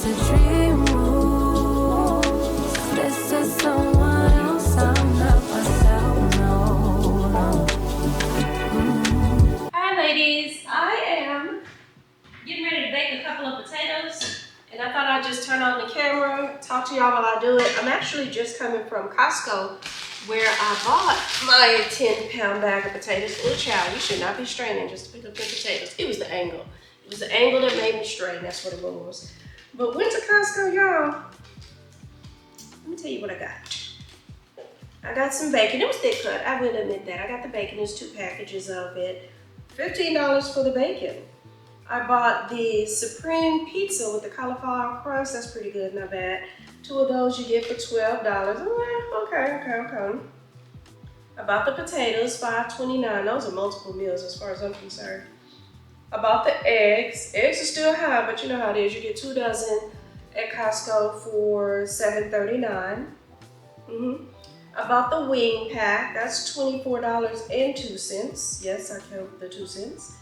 a dream rules. This is someone else, I'm not myself, no. Hi ladies, I am getting ready to bake a couple of potatoes, and I thought I'd just turn on the camera, talk to y'all while I do it. I'm actually just coming from Costco, where I bought my 10-pound bag of potatoes. Little child, you should not be straining just to pick up 10 potatoes. It was the angle. It was the angle that made me strain, that's what it was. But went to Costco, y'all. Let me tell you what I got. I got some bacon. It was thick cut, I will admit that. I got the bacon, there's 2 packages of it. $15 for the bacon. I bought the Supreme Pizza with the cauliflower crust. That's pretty good, not bad. 2 of those you get for $12. Okay. I bought the potatoes, $5.29. Those are multiple meals as far as I'm concerned. I bought the eggs. Eggs are still high, but you know how it is. You get 2 dozen at Costco for $7.39. I bought the wing pack. That's $24.02. Yes, I count the 2 cents.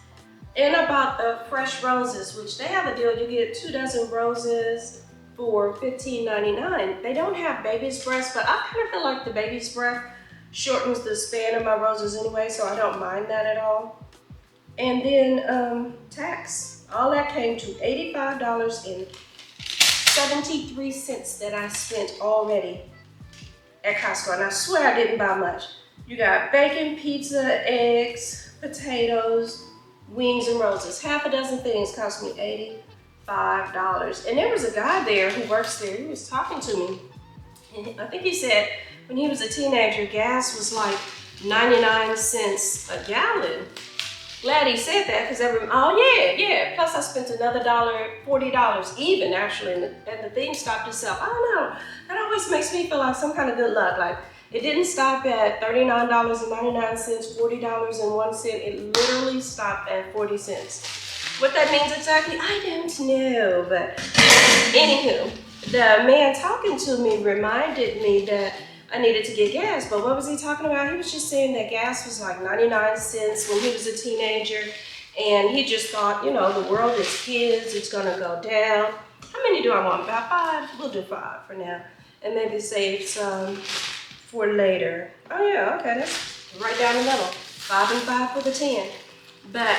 And I bought the fresh roses, which they have a deal. You get 2 dozen roses for $15.99. They don't have baby's breath, but I kind of feel like the baby's breath shortens the span of my roses anyway, so I don't mind that at all. And then tax. All that came to $85.73 that I spent already at Costco. And I swear I didn't buy much. You got bacon, pizza, eggs, potatoes, wings, and roses. Half a dozen things cost me $85. And there was a guy there who works there. He was talking to me. And I think he said when he was a teenager, gas was like 99 cents a gallon. Glad he said that, because yeah. Plus I spent another $40 even actually, and the thing stopped itself. I don't know. That always makes me feel like some kind of good luck. Like it didn't stop at $39.99, $40.01. It literally stopped at 40 cents. What that means exactly, I don't know. But anywho, the man talking to me reminded me that I needed to get gas. But what was he talking about? He was just saying that gas was like 99 cents when he was a teenager. And he just thought, you know, the world is his, it's gonna go down. How many do I want? About 5? We'll do 5 for now. And maybe save some for later. Oh yeah, okay, that's right down the middle. 5 and 5 for the 10. But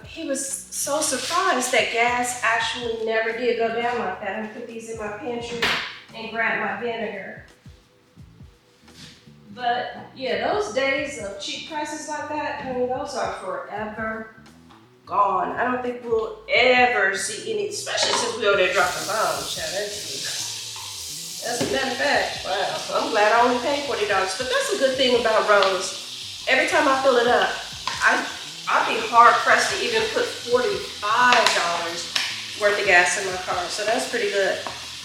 he was so surprised that gas actually never did go down like that. I put these in my pantry and grab my vinegar. But yeah, those days of cheap prices like that, I mean, those are forever gone. I don't think we'll ever see any, especially since we over there dropping bombs. As a matter of fact, wow, I'm glad I only paid $40. But that's a good thing about Rose. Every time I fill it up, I'd be hard pressed to even put $45 worth of gas in my car. So that's pretty good.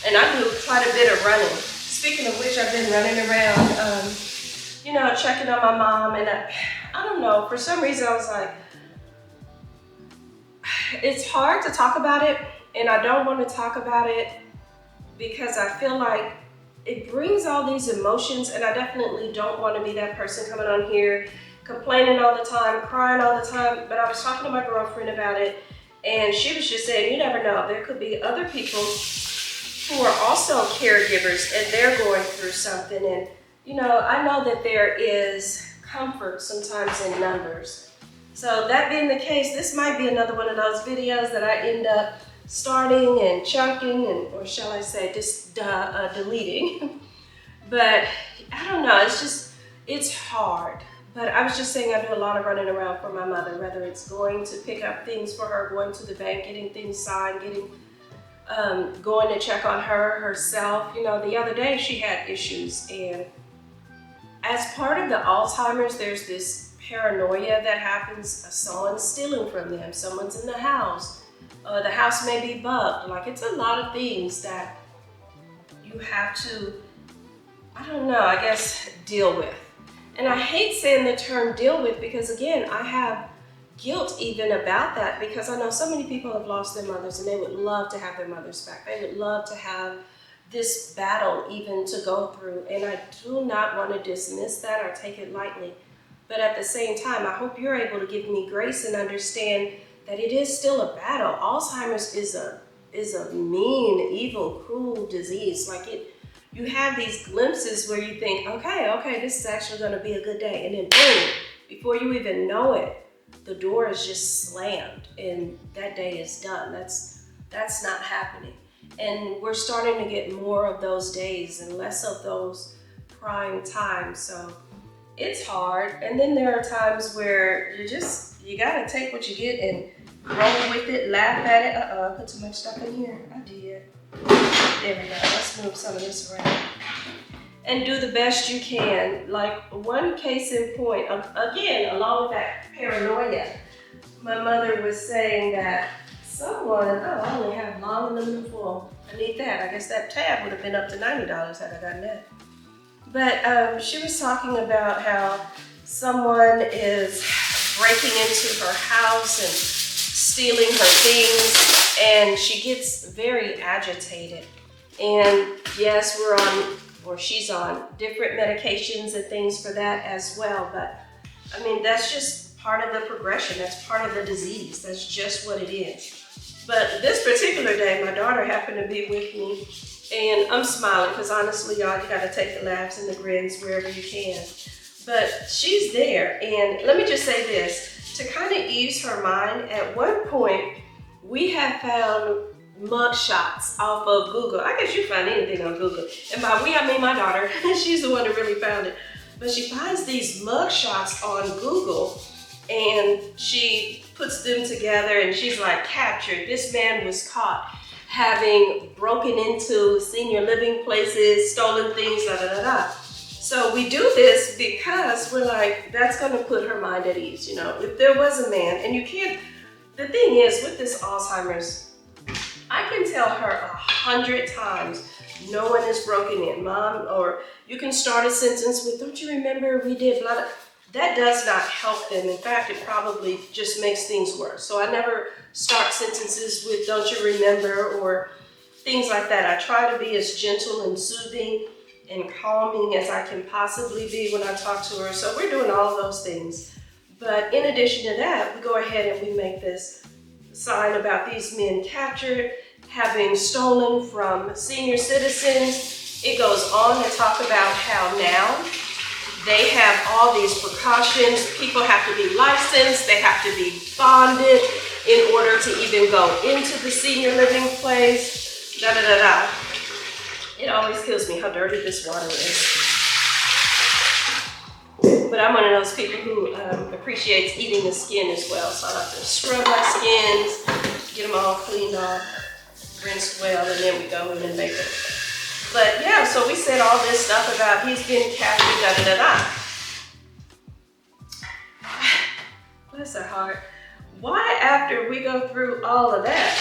And I do quite a bit of running. Speaking of which, I've been running around, you know, checking on my mom. And I don't know, for some reason I was like, it's hard to talk about it. And I don't want to talk about it because I feel like it brings all these emotions, and I definitely don't want to be that person coming on here complaining all the time, crying all the time. But I was talking to my girlfriend about it, and she was just saying, you never know, there could be other people who are also caregivers and they're going through something. And you know, I know that there is comfort sometimes in numbers. So that being the case, this might be another one of those videos that I end up starting and chunking, and or shall I say just deleting. But I don't know, it's hard. But I was just saying I do a lot of running around for my mother, whether it's going to pick up things for her, going to the bank, getting things signed, going to check on her herself. You know, the other day she had issues, and as part of the Alzheimer's, there's this paranoia that happens. Someone's stealing from them, someone's in the house may be bugged. Like, it's a lot of things that you have to, I don't know, I guess, deal with. And I hate saying the term deal with, because again, I have guilt even about that, because I know so many people have lost their mothers and they would love to have their mothers back. They would love to have this battle even to go through. And I do not want to dismiss that or take it lightly. But at the same time, I hope you're able to give me grace and understand that it is still a battle. Alzheimer's is a is a mean, evil, cruel disease. Like you have these glimpses where you think, okay, this is actually gonna be a good day. And then boom, before you even know it, the door is just slammed and that day is done. That's not happening. And we're starting to get more of those days and less of those prime times. So it's hard. And then there are times where you gotta take what you get and roll with it, laugh at it. I put too much stuff in here. I did. There we go. Let's move some of this around. And do the best you can. Like one case in point, again, along with that paranoia, my mother was saying that I only have long aluminum foil. I need that. I guess that tab would have been up to $90 had I gotten that. But she was talking about how someone is breaking into her house and stealing her things, and she gets very agitated. And yes, she's on different medications and things for that as well. But I mean, that's just part of the progression. That's part of the disease. That's just what it is. But this particular day, my daughter happened to be with me, and I'm smiling because honestly, y'all, you gotta take the laughs and the grins wherever you can. But she's there, and let me just say this, to kind of ease her mind, at one point, we have found mug shots off of Google. I guess you find anything on Google. And by we, I mean my daughter. She's the one that really found it. But she finds these mug shots on Google, and she puts them together, and she's like, captured. This man was caught having broken into senior living places, stolen things, da da da da. So we do this because we're like, that's gonna put her mind at ease. You know, if there was a man, and you can't, the thing is with this Alzheimer's, I can tell her 100 times, no one is broken in, Mom, or you can start a sentence with, don't you remember we did blah, blah. That does not help them. In fact, it probably just makes things worse. So I never start sentences with, don't you remember, or things like that. I try to be as gentle and soothing and calming as I can possibly be when I talk to her. So we're doing all of those things. But in addition to that, we go ahead and we make this sign about these men captured, having stolen from senior citizens. It goes on to talk about how now they have all these precautions. People have to be licensed, they have to be bonded in order to even go into the senior living place, da da da da. It always kills me how dirty this water is. But I'm one of those people who appreciates eating the skin as well. So I like to scrub my skins, get them all cleaned off, rinsed well, and then we go in and make it. But yeah, so we said all this stuff about he's been captured, da da da da. Bless her heart. Why after we go through all of that,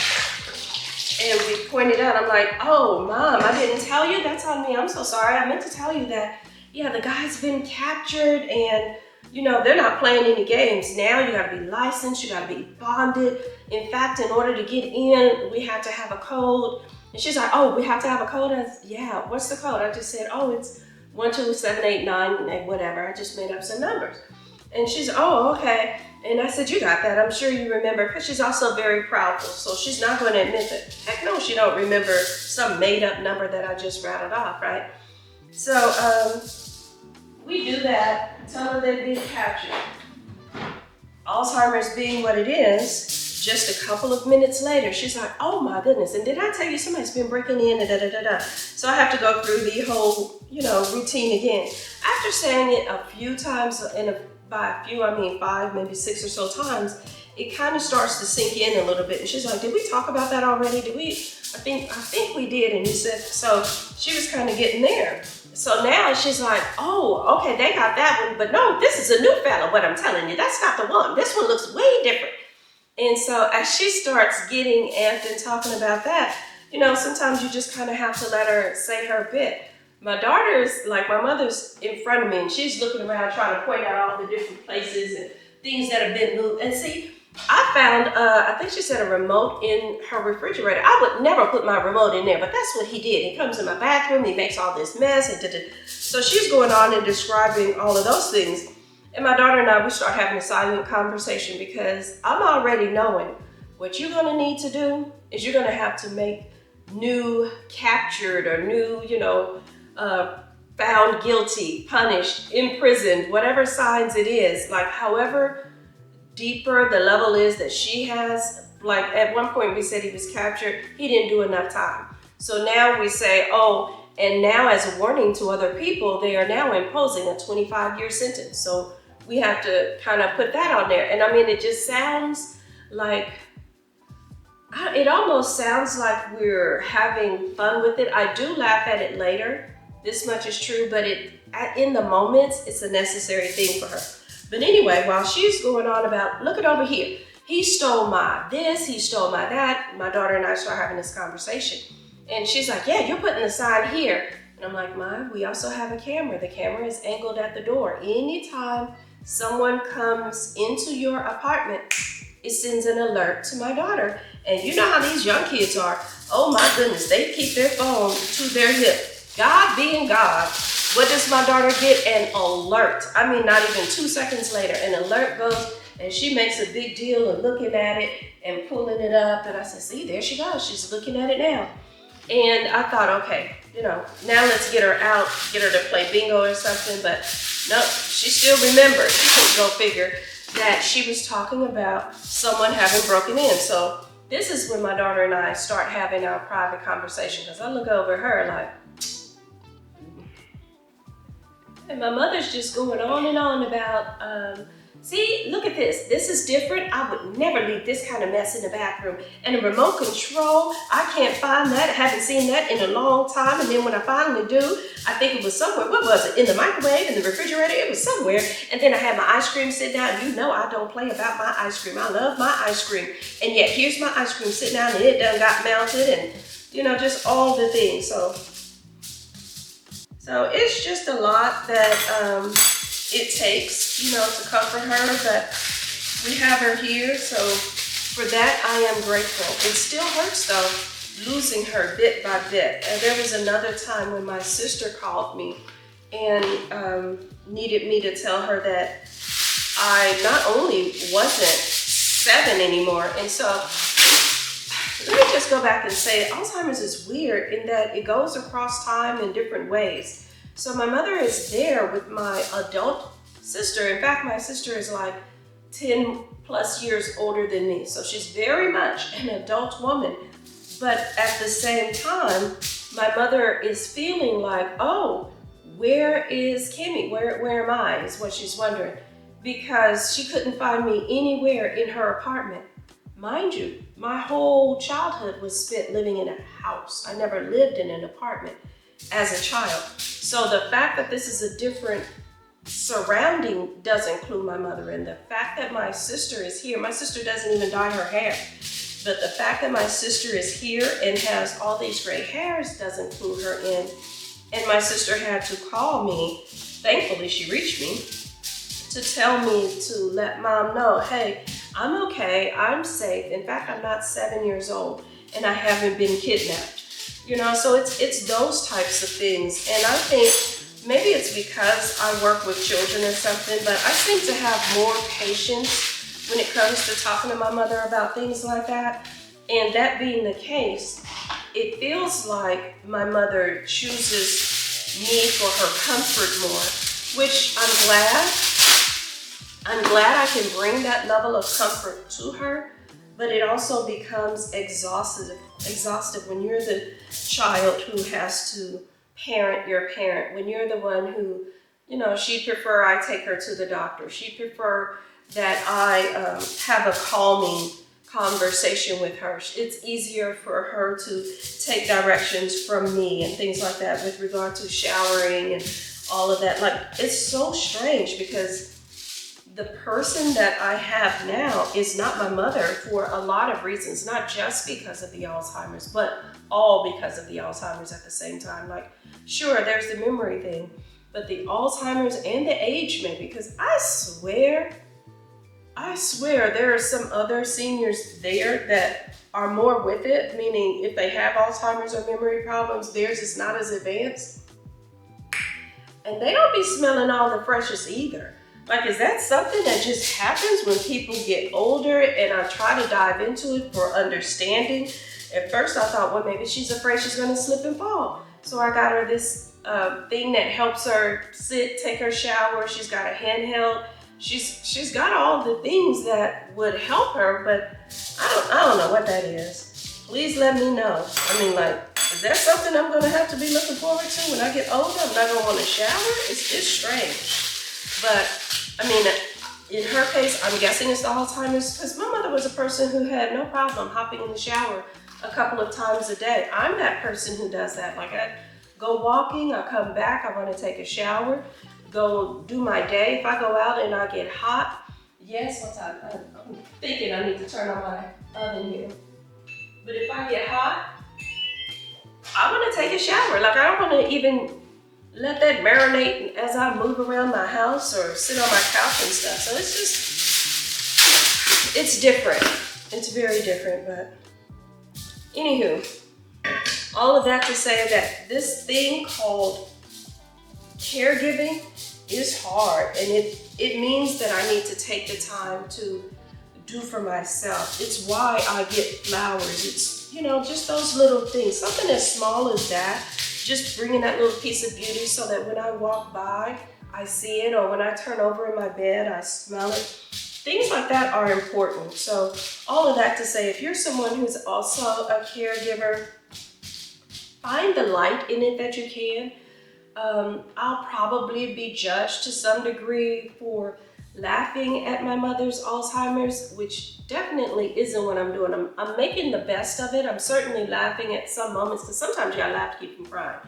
and we pointed out, I'm like, oh, Mom, I didn't tell you. That's on me. I'm so sorry. I meant to tell you that, yeah, the guy's been captured and, you know, they're not playing any games. Now you got to be licensed. You got to be bonded. In fact, in order to get in, we have to have a code. And she's like, oh, we have to have a code? I said, yeah, what's the code? I just said, oh, it's 12789, whatever. I just made up some numbers. And she's, oh, okay. And I said, you got that. I'm sure you remember, because she's also very proudful. So she's not going to admit that, heck no, she don't remember some made up number that I just rattled off, right? So we do that, tell her they've been captured. Alzheimer's being what it is, just a couple of minutes later, she's like, oh my goodness, and did I tell you somebody's been breaking in, and da da da da. So I have to go through the whole, you know, routine again. After saying it a few times, by a few, I mean 5, maybe 6 or so times, it kind of starts to sink in a little bit. And she's like, did we talk about that already? Did we? I think we did. And he said, so she was kind of getting there. So now she's like, oh, okay, they got that one. But no, this is a new fella, what I'm telling you. That's not the one. This one looks way different. And so as she starts getting amped and talking about that, you know, sometimes you just kind of have to let her say her bit. My daughter's, like my mother's in front of me, and she's looking around trying to point out all the different places and things that have been moved. And see, I found, I think she said a remote in her refrigerator. I would never put my remote in there, but that's what he did. He comes in my bathroom, he makes all this mess. So she's going on and describing all of those things. And my daughter and I, we start having a silent conversation because I'm already knowing what you're gonna need to do is you're gonna have to make new captured or new, found guilty, punished, imprisoned, whatever signs it is, like however deeper the level is that she has. Like at one point we said he was captured, he didn't do enough time. So now we say, oh, and now as a warning to other people, they are now imposing a 25-year sentence. So we have to kind of put that on there. And I mean, it just sounds like, it almost sounds like we're having fun with it. I do laugh at it later. This much is true, but in the moments, it's a necessary thing for her. But anyway, while she's going on about, look it over here. He stole my this, he stole my that. My daughter and I start having this conversation. And she's like, yeah, you're putting the sign here. And I'm like, Ma, we also have a camera. The camera is angled at the door. Anytime someone comes into your apartment, it sends an alert to my daughter. And you know how these young kids are. Oh my goodness, they keep their phone to their hip. God being God, what does my daughter get? An alert. I mean, not even 2 seconds later, an alert goes, and she makes a big deal of looking at it and pulling it up. And I said, see, there she goes. She's looking at it now. And I thought, okay, now let's get her out, get her to play bingo or something. But no, she still remembered, go figure, that she was talking about someone having broken in. So this is when my daughter and I start having our private conversation, because I look over her like, and my mother's just going on and on about, see, look at this. This is different. I would never leave this kind of mess in the bathroom. And the remote control, I can't find that. I haven't seen that in a long time. And then when I finally do, I think it was somewhere. What was it? In the microwave, in the refrigerator? It was somewhere. And then I had my ice cream sit down. You know I don't play about my ice cream. I love my ice cream. And yet here's my ice cream sitting down and it done got melted and, just all the things. So it's just a lot that it takes, to comfort her, but we have her here. So for that, I am grateful. It still hurts though, losing her bit by bit. And there was another time when my sister called me and needed me to tell her that I not only wasn't 7 anymore. And so let me just go back and say Alzheimer's is weird in that it goes across time in different ways. So my mother is there with my adult sister. In fact, my sister is like 10 plus years older than me. So she's very much an adult woman. But at the same time, my mother is feeling like, oh, where is Kimmy? Where am I? Is what she's wondering. Because she couldn't find me anywhere in her apartment. Mind you, my whole childhood was spent living in a house. I never lived in an apartment as a child. So the fact that this is a different surrounding does include my mother. And the fact that my sister is here, my sister doesn't even dye her hair. But the fact that my sister is here and has all these gray hairs does include her in. And my sister had to call me. Thankfully, she reached me to tell me to let Mom know, hey, I'm okay, I'm safe. In fact, I'm not 7 years old and I haven't been kidnapped. So it's those types of things. And I think maybe it's because I work with children or something, but I seem to have more patience when it comes to talking to my mother about things like that. And that being the case, it feels like my mother chooses me for her comfort more, which I'm glad. I'm glad I can bring that level of comfort to her, but it also becomes exhaustive when you're the child who has to parent your parent, when you're the one who, she'd prefer I take her to the doctor. She'd prefer that I have a calming conversation with her. It's easier for her to take directions from me and things like that with regard to showering and all of that. Like, it's so strange because the person that I have now is not my mother for a lot of reasons, not just because of the Alzheimer's, but all because of the Alzheimer's at the same time. Like, sure, there's the memory thing, but the Alzheimer's and the age maybe, because I swear there are some other seniors there that are more with it, meaning if they have Alzheimer's or memory problems, theirs is not as advanced. And they don't be smelling all the freshest either. Like, is that something that just happens when people get older? And I try to dive into it for understanding. At first I thought, well, maybe she's afraid she's gonna slip and fall. So I got her this thing that helps her sit, take her shower. She's got a handheld. She's got all the things that would help her, but I don't know what that is. Please let me know. I mean, like, is that something I'm gonna have to be looking forward to when I get older? I'm not gonna want to shower? It's strange. But I mean, in her case, I'm guessing it's the Alzheimer's, because my mother was a person who had no problem hopping in the shower a couple of times a day. I'm that person who does that. Like, I go walking, I come back, I want to take a shower, go do my day. If I go out and I get hot, yes, I'm thinking I need to turn on my oven here. But if I get hot, I want to take a shower. Like, I don't want to even let that marinate as I move around my house or sit on my couch and stuff. So it's just, it's different. It's very different, but anywho, all of that to say that this thing called caregiving is hard, and it means that I need to take the time to do for myself. It's why I get flowers. It's, you know, just those little things, something as small as that, just bringing that little piece of beauty so that when I walk by, I see it, or when I turn over in my bed, I smell it. Things like that are important. So all of that to say, if you're someone who's also a caregiver, find the light in it that you can. I'll probably be judged to some degree for laughing at my mother's Alzheimer's, which definitely isn't what I'm doing. I'm making the best of it. I'm certainly laughing at some moments, because sometimes you gotta laugh to keep from crying.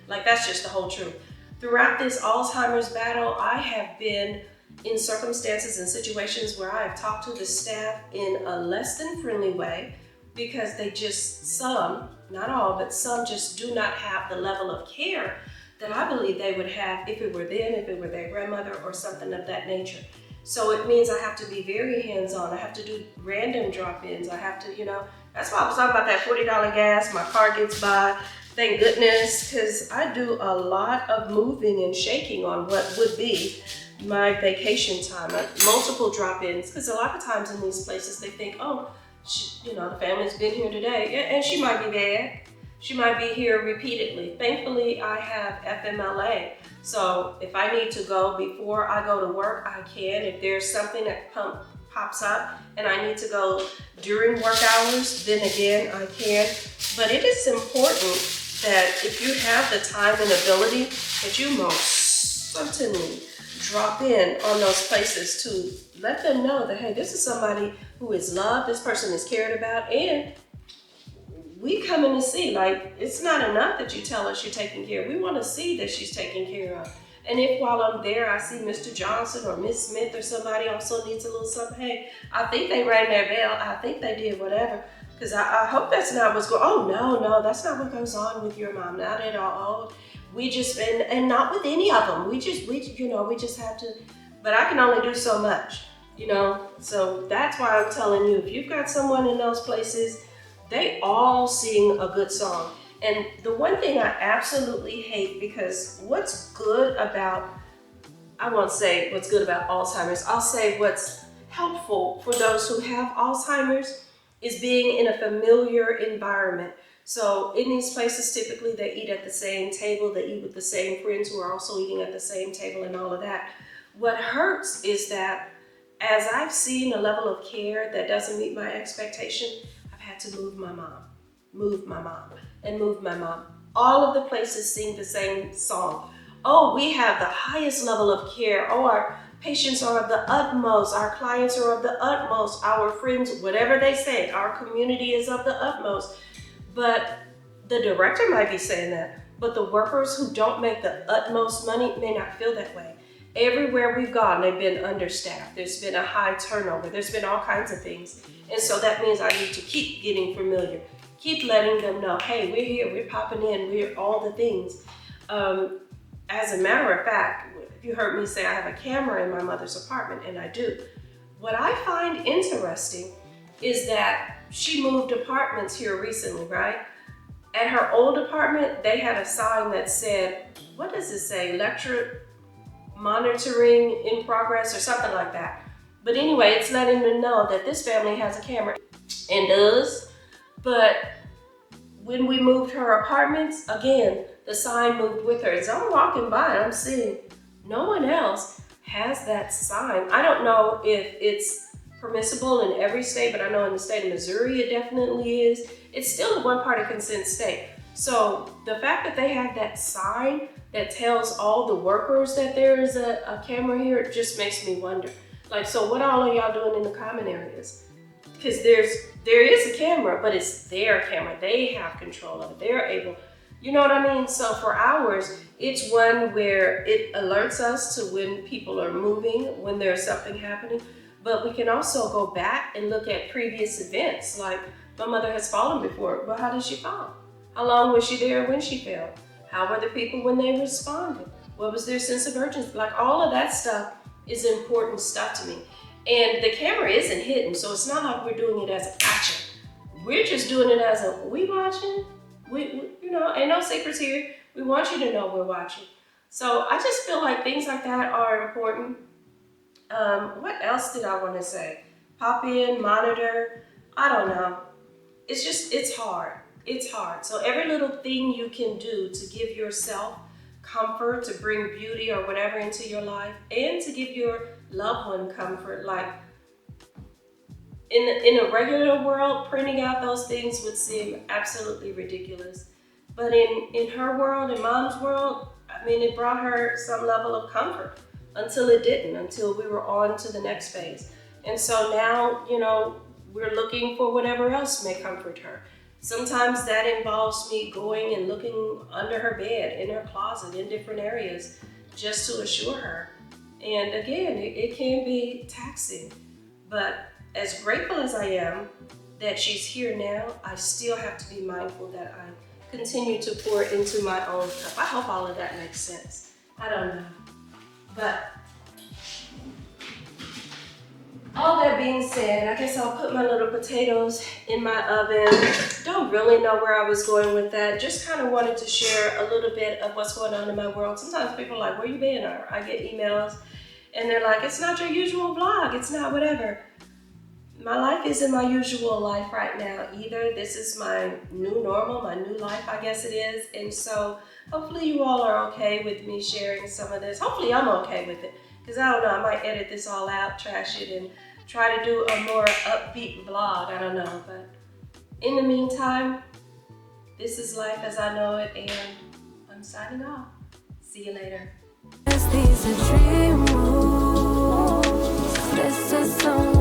Like, that's just the whole truth. Throughout this Alzheimer's battle, I have been in circumstances and situations where I have talked to the staff in a less than friendly way, because they just, some, not all, but some just do not have the level of care that I believe they would have if it were them, if it were their grandmother, or something of that nature. So it means I have to be very hands-on. I have to do random drop-ins. I have to, you know, that's why I was talking about that $40 gas. My car gets by, thank goodness, because I do a lot of moving and shaking on what would be my vacation time. Multiple drop-ins, because a lot of times in these places they think, oh, you know, the family's been here today, and she might be bad. She might be here repeatedly. Thankfully, I have FMLA. So if I need to go before I go to work, I can. If there's something that pops up and I need to go during work hours, then again, I can. But it is important that if you have the time and ability, that you most certainly drop in on those places to let them know that, hey, this is somebody who is loved, this person is cared about, and we come in to see. Like, it's not enough that you tell us you're taking care. We want to see that she's taken care of. And if while I'm there, I see Mr. Johnson or Miss Smith or somebody also needs a little something, hey, I think they rang their bell, I think they did whatever. Because I hope that's not what's going on. Oh, no, that's not what goes on with your mom, not at all. We just, and not with any of them. We just have to, but I can only do so much, you know? So that's why I'm telling you, if you've got someone in those places, they all sing a good song. And the one thing I absolutely hate, because what's good about, I won't say what's good about Alzheimer's, I'll say what's helpful for those who have Alzheimer's is being in a familiar environment. So in these places, typically they eat at the same table, they eat with the same friends who are also eating at the same table and all of that. What hurts is that as I've seen a level of care that doesn't meet my expectation, had to move my mom. All of the places sing the same song. Oh, we have the highest level of care. Oh, our patients are of the utmost. Our clients are of the utmost. Our friends, whatever they say, our community is of the utmost. But the director might be saying that, but the workers who don't make the utmost money may not feel that way. Everywhere we've gone, they've been understaffed. There's been a high turnover. There's been all kinds of things. And so that means I need to keep getting familiar. Keep letting them know, hey, we're here, we're popping in, we're all the things. As a matter of fact, if you heard me say I have a camera in my mother's apartment, and I do. What I find interesting is that she moved apartments here recently, right? At her old apartment, they had a sign that said, what does it say? monitoring in progress or something like that. But anyway, it's letting them know that this family has a camera and does. But when we moved her apartments, again, the sign moved with her. As I'm walking by, I'm seeing no one else has that sign. I don't know if it's permissible in every state, but I know in the state of Missouri it definitely is. It's still a one-party consent state. So the fact that they have that sign that tells all the workers that there is a camera here, it just makes me wonder. Like, so what all are y'all doing in the common areas? Because there is a camera, but it's their camera. They have control of it. They're able, you know what I mean? So for ours, it's one where it alerts us to when people are moving, when there's something happening. But we can also go back and look at previous events. Like, my mother has fallen before. Well, how did she fall? How long was she there when she fell? How were the people when they responded? What was their sense of urgency? Like, all of that stuff is important stuff to me. And the camera isn't hidden, so it's not like we're doing it as a gotcha. We're just doing it as a, we watching? We you know, ain't no secrets here. We want you to know we're watching. So I just feel like things like that are important. What else did I want to say? Pop in, monitor, I don't know. It's just, it's hard. It's hard. So every little thing you can do to give yourself comfort, to bring beauty or whatever into your life, and to give your loved one comfort. Like, in a regular world, printing out those things would seem absolutely ridiculous. But in her world, in Mom's world, I mean, it brought her some level of comfort until it didn't, until we were on to the next phase. And so now, you know, we're looking for whatever else may comfort her. Sometimes that involves me going and looking under her bed, in her closet, in different areas, just to assure her. And again, it can be taxing, but as grateful as I am that she's here now, I still have to be mindful that I continue to pour into my own cup. I hope all of that makes sense. I don't know. But all that being said, I guess I'll put my little potatoes in my oven. Don't really know where I was going with that. Just kind of wanted to share a little bit of what's going on in my world. Sometimes people are like, where you been? Or I get emails and they're like, it's not your usual vlog. It's not whatever. My life isn't my usual life right now either. This is my new normal, my new life, I guess it is. And so hopefully you all are okay with me sharing some of this. Hopefully I'm okay with it. Because I don't know, I might edit this all out, trash it, and try to do a more upbeat vlog. I don't know. But in the meantime, this is life as I know it, and I'm signing off. See you later. These are dream rules. This is someone